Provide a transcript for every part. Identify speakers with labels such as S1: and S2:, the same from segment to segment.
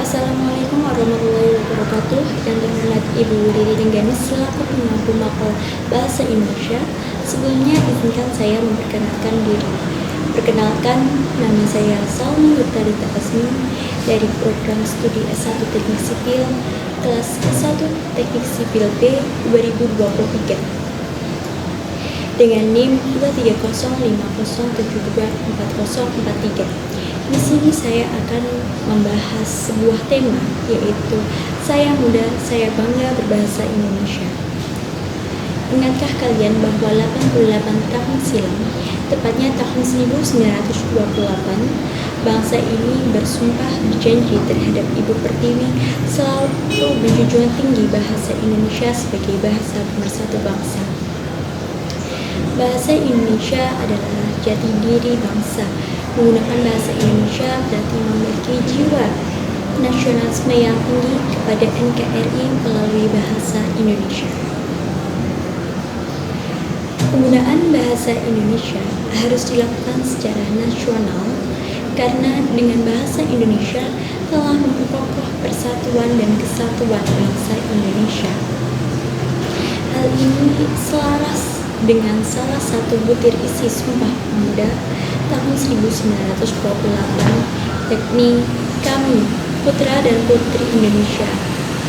S1: Assalamualaikum warahmatullahi wabarakatuh. Yang terhormat Ibu Riri Rengganis selaku pengampu mapel Bahasa Indonesia. Sebelumnya izinkan saya memperkenalkan diri. Perkenalkan, nama saya Salma Nurtalita Asmi dari program studi S1 Teknik Sipil kelas S1 Teknik Sipil B 2023 dengan NIM 23050724043. Di sini saya akan membahas sebuah tema, yaitu Saya Muda, Saya Bangga Berbahasa Indonesia. Ingatkah kalian bahwa 88 tahun silam, tepatnya tahun 1928, bangsa ini bersumpah berjanji terhadap Ibu Pertiwi selalu menjunjung tinggi bahasa Indonesia sebagai bahasa pemersatu bangsa. Bahasa Indonesia adalah jati diri bangsa. Menggunakan bahasa Indonesia berarti memiliki jiwa nasionalisme yang tinggi kepada NKRI melalui bahasa Indonesia. Penggunaan bahasa Indonesia harus dilakukan secara nasional karena dengan bahasa Indonesia telah memperkokoh persatuan dan kesatuan bangsa Indonesia. Hal ini selaras dengan salah satu butir isi Sumpah Pemuda tahun 1928, yakni kami, putra dan putri Indonesia,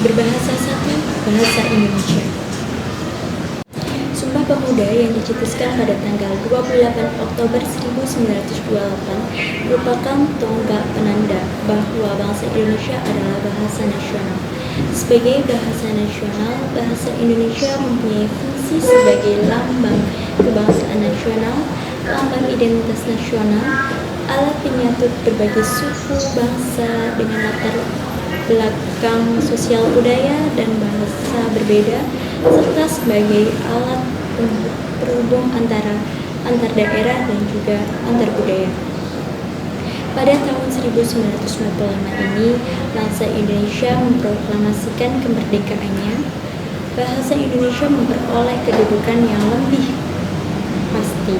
S1: berbahasa satu, bahasa Indonesia. Sumpah Pemuda yang dicetuskan pada tanggal 28 Oktober 1928 merupakan tonggak penanda bahwa bahasa Indonesia adalah bahasa nasional. Sebagai bahasa nasional, bahasa Indonesia mempunyai fungsi sebagai lambang kebangsaan nasional, lambang identitas nasional, alat penyatu berbagai suku bangsa dengan latar belakang sosial budaya dan bahasa berbeda, serta sebagai alat perhubung antar daerah dan juga antar budaya. Pada tahun 1945 ini, bangsa Indonesia memproklamasikan kemerdekaannya. Bahasa Indonesia memperoleh kedudukan yang lebih pasti,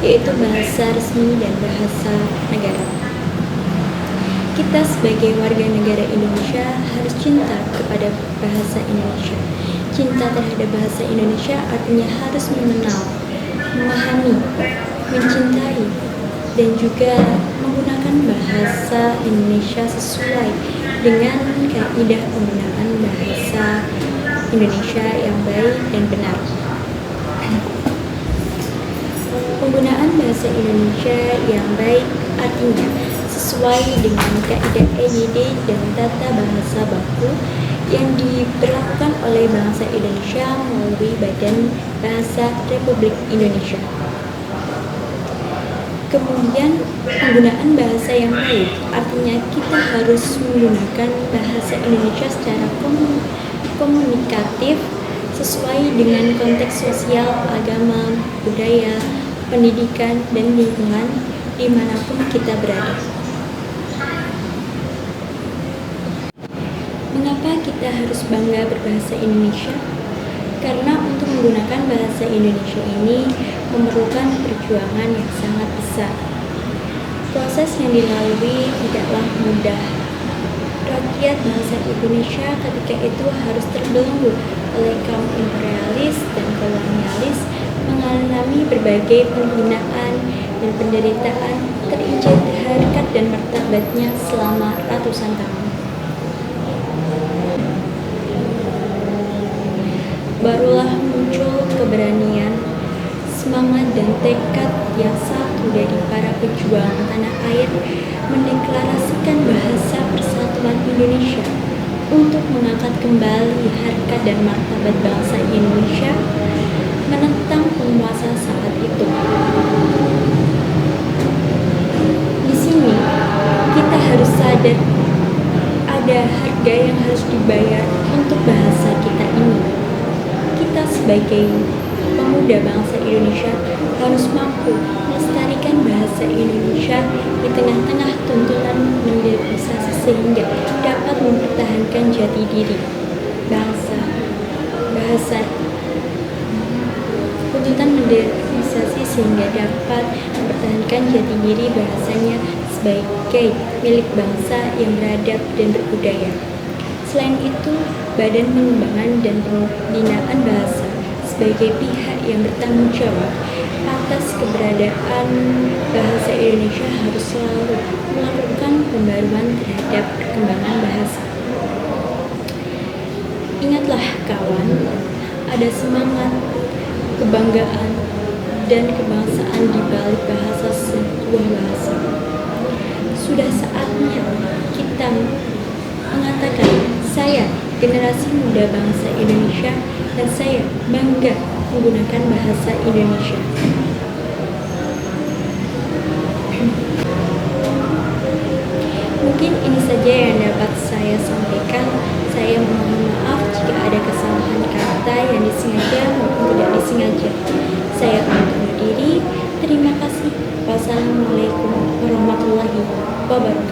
S1: yaitu bahasa resmi dan bahasa negara. Kita sebagai warga negara Indonesia harus cinta kepada bahasa Indonesia. Cinta terhadap bahasa Indonesia artinya harus mengenal, memahami, mencintai, dan juga menggunakan bahasa Indonesia sesuai dengan kaidah penggunaan bahasa Indonesia yang baik dan benar. Penggunaan bahasa Indonesia yang baik artinya sesuai dengan kaidah EYD dan tata bahasa baku yang diberlakukan oleh bangsa Indonesia melalui Badan Bahasa Republik Indonesia. Kemudian, penggunaan bahasa yang baik artinya kita harus menggunakan bahasa Indonesia secara komunikatif sesuai dengan konteks sosial, agama, budaya, pendidikan, dan lingkungan dimanapun kita berada. Mengapa kita harus bangga berbahasa Indonesia? Karena untuk menggunakan bahasa Indonesia ini memerlukan perjuangan yang sangat besar. Proses yang dilalui tidaklah mudah. Rakyat bangsa Indonesia ketika itu harus terbelenggu oleh kaum imperialis dan kolonialis, mengalami berbagai penghinaan dan penderitaan, terinjak harkat dan martabatnya selama ratusan tahun. Barulah muncul keberanian, semangat dan tekad yang satu dari para pejuang tanah air mendeklarasikan bahasa persatuan Indonesia untuk mengangkat kembali harkat dan martabat bangsa Indonesia, menentang penguasa saat itu. Di sini kita harus sadar ada harga yang harus dibayar untuk bahasa kita ini. Kita sebagai pemuda bangsa Indonesia harus mampu melestarikan bahasa Indonesia di tengah-tengah tuntutan modernisasi sehingga dapat mempertahankan jati diri bangsa, bahasa, tuntutan modernisasi sehingga dapat mempertahankan jati diri bahasanya sebagai milik bangsa yang beradab dan berbudaya. Selain itu, Badan Pengembangan dan Pembinaan Bahasa sebagai pihak yang bertanggung jawab atas keberadaan bahasa Indonesia harus selalu melakukan pembaruan terhadap perkembangan bahasa. Ingatlah kawan, ada semangat, kebanggaan, dan kebangsaan di balik bahasa sebuah bahasa. Sudah saatnya kita mengatakan, saya generasi muda bangsa Indonesia dan saya bangga menggunakan bahasa Indonesia. Mungkin ini saja yang dapat saya sampaikan. Saya mohon maaf jika ada kesalahan kata yang disengaja maupun tidak disengaja. Saya undur diri. Terima kasih. Wassalamualaikum warahmatullahi wabarakatuh.